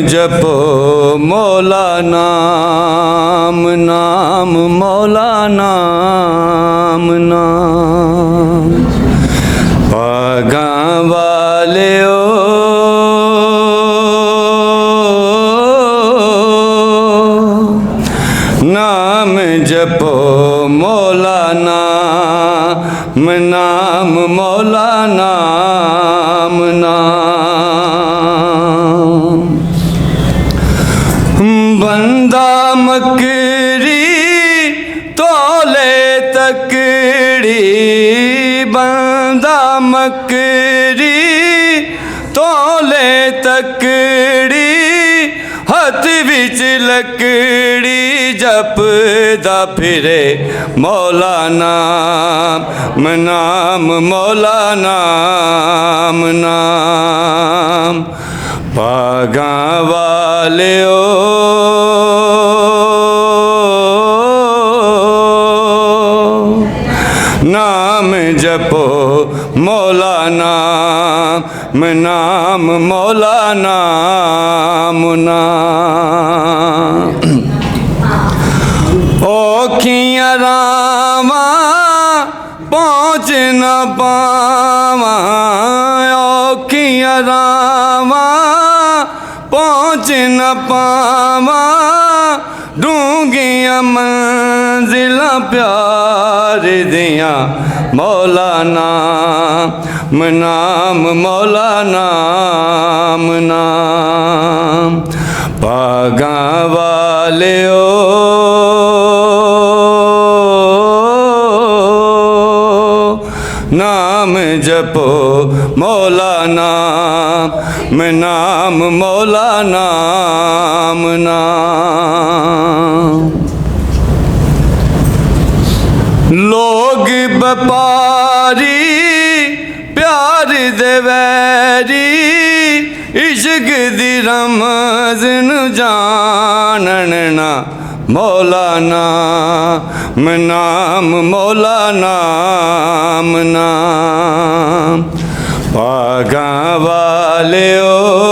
जपो मौला नाम नाम मौला नाम नाम। भागा वाले ओ नाम जपो मौला नाम नाम मौला नाम नाम। बंदा मकरी तोले तकड़ी, बंदा मकरी तोले तकड़ी, हथ विच लकड़ी जपदा फिरे मौला नाम नाम मौला नाम नाम। भागा वाले ओ नाम जपो मौला नाम नाम मौला नाम नाम। औखियां रावां पहुँच न पावां, औखियां रावां पहुँच न पावां, डूंगियां मंजिलां प्यार दियां मौला नाम नाम मौला नाम नाम। भागा वाले ओ नाम जपो मौला नाम नाम मौला नाम नाम। लोग व्यापारी प्यार दे वैरी, इश्क दी रमज़ नूं जानन ना मौला नाम नाम मौला नाम नाम। भागा वाले ओ